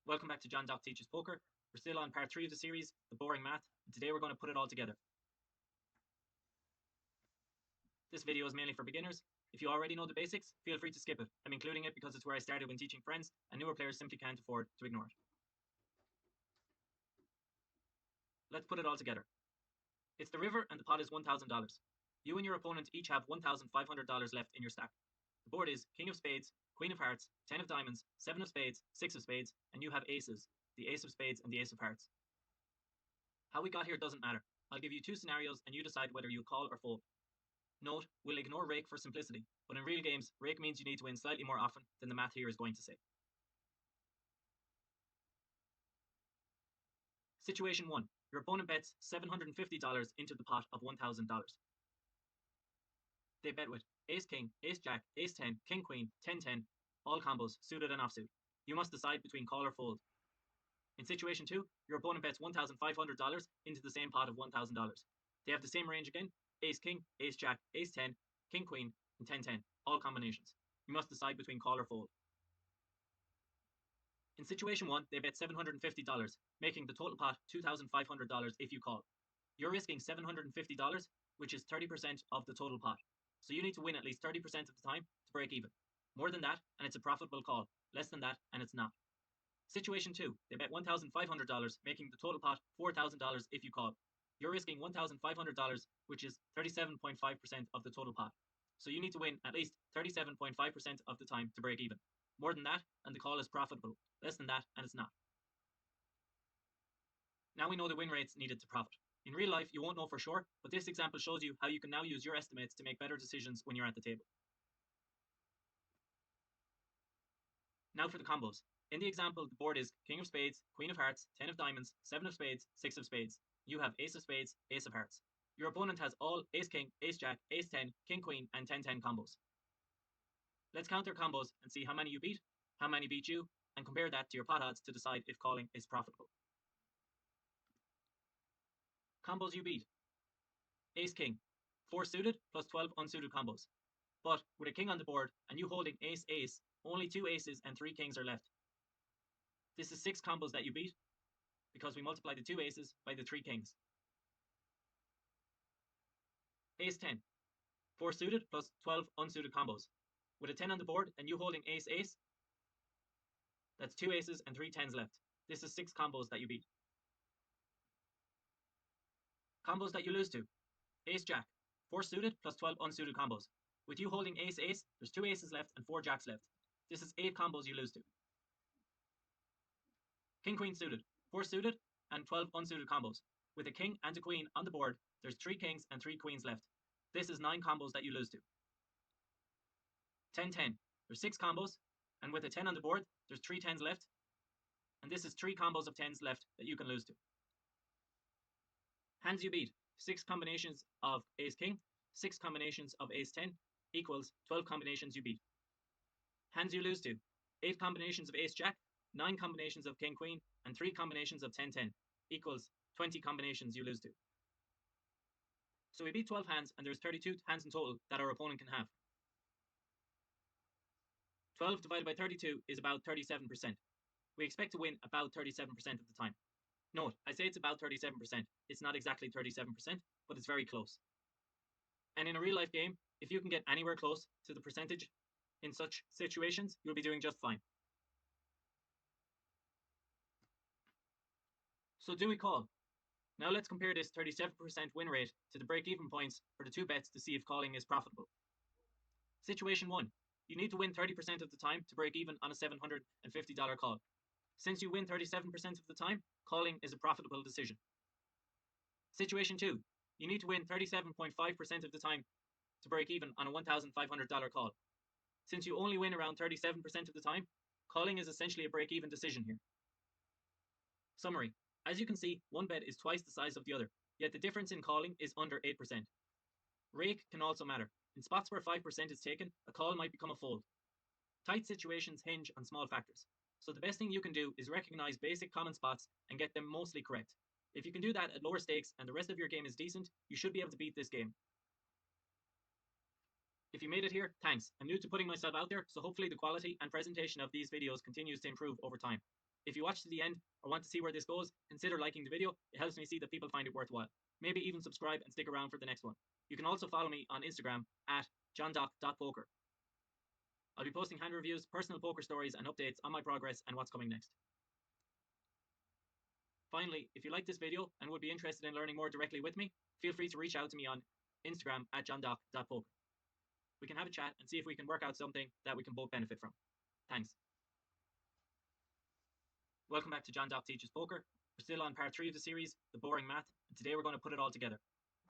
Welcome back to John Doc Teaches Poker. We're still on part 3 of the series, the boring math, and today we're going to put it all together. This video is mainly for beginners. If you already know the basics, feel free to skip it. I'm including it because it's where I started when teaching friends, and newer players simply can't afford to ignore it. Let's put it all together. It's the river and the pot is $1,000. You and your opponent each have $1,500 left in your stack. The board is King of Spades, Queen of Hearts, 10 of Diamonds, 7 of Spades, 6 of Spades, and you have aces, the Ace of Spades and the Ace of Hearts. How we got here doesn't matter. I'll give you two scenarios and you decide whether you call or fold. Note, we'll ignore rake for simplicity, but in real games, rake means you need to win slightly more often than the math here is going to say. Situation 1. Your opponent bets $750 into the pot of $1,000. They bet with Ace King, Ace Jack, Ace 10, King Queen, 10-10, all combos, suited and offsuit. You must decide between call or fold. In situation 2, your opponent bets $1,500 into the same pot of $1,000. They have the same range again, Ace King, Ace Jack, Ace 10, King Queen, and 10-10, all combinations. You must decide between call or fold. In situation 1, they bet $750, making the total pot $2,500 if you call. You're risking $750, which is 30% of the total pot. So you need to win at least 30% of the time to break even. More than that, and it's a profitable call. Less than that, and it's not. Situation 2, they bet $1,500, making the total pot $4,000 if you call. You're risking $1,500, which is 37.5% of the total pot. So you need to win at least 37.5% of the time to break even. More than that, and the call is profitable. Less than that, and it's not. Now we know the win rates needed to profit. In real life, you won't know for sure, but this example shows you how you can now use your estimates to make better decisions when you're at the table. Now for the combos. In the example, the board is King of Spades, Queen of Hearts, 10 of Diamonds, 7 of Spades, 6 of Spades. You have Ace of Spades, Ace of Hearts. Your opponent has all Ace King, Ace Jack, Ace 10, King Queen, and 10-10 combos. Let's count their combos and see how many you beat, how many beat you, and compare that to your pot odds to decide if calling is profitable. Combos you beat. Ace King, 4 suited plus 12 unsuited combos. But with a king on the board and you holding Ace Ace, only 2 aces and 3 kings are left. This is 6 combos that you beat because we multiply the 2 aces by the 3 kings. Ace 10, 4 suited plus 12 unsuited combos. With a 10 on the board and you holding Ace Ace, that's 2 aces and 3 tens left. This is 6 combos that you beat. Combos that you lose to. Ace Jack, 4 suited plus 12 unsuited combos. With you holding Ace Ace, there's 2 aces left and 4 jacks left. This is 8 combos you lose to. King Queen suited, 4 suited and 12 unsuited combos. With a king and a queen on the board, there's 3 kings and 3 queens left. This is 9 combos that you lose to. 10-10, there's 6 combos, and with a 10 on the board, there's 3 tens left, and this is 3 combos of 10s left that you can lose to. Hands you beat, 6 combinations of Ace King, 6 combinations of Ace 10 equals 12 combinations you beat. Hands you lose to, 8 combinations of Ace Jack, 9 combinations of King Queen, and 3 combinations of 10-10 equals 20 combinations you lose to. So we beat 12 hands, and there's 32 hands in total that our opponent can have. 12 divided by 32 is about 37%. We expect to win about 37% of the time. Note, I say it's about 37%. It's not exactly 37%, but it's very close. And in a real life game, if you can get anywhere close to the percentage in such situations, you'll be doing just fine. So do we call? Now let's compare this 37% win rate to the break-even points for the 2 bets to see if calling is profitable. Situation 1. You need to win 30% of the time to break even on a $750 call. Since you win 37% of the time, calling is a profitable decision. Situation 2. You need to win 37.5% of the time to break even on a $1,500 call. Since you only win around 37% of the time, calling is essentially a break-even decision here. Summary. As you can see, one bet is twice the size of the other, yet the difference in calling is under 8%. Rake can also matter. In spots where 5% is taken, a call might become a fold. Tight situations hinge on small factors. So the best thing you can do is recognize basic common spots and get them mostly correct. If you can do that at lower stakes and the rest of your game is decent, you should be able to beat this game. If you made it here, thanks. I'm new to putting myself out there, so hopefully the quality and presentation of these videos continues to improve over time. If you watch to the end or want to see where this goes, consider liking the video. It helps me see that people find it worthwhile. Maybe even subscribe and stick around for the next one. You can also follow me on Instagram at johndoc.poker. I'll be posting hand reviews, personal poker stories, and updates on my progress and what's coming next. Finally, if you like this video and would be interested in learning more directly with me, feel free to reach out to me on Instagram at johndoc.poker. We can have a chat and see if we can work out something that we can both benefit from. Thanks. Welcome back to John Doc Teaches Poker. We're still on part 3 of the series, the boring math, and today we're going to put it all together.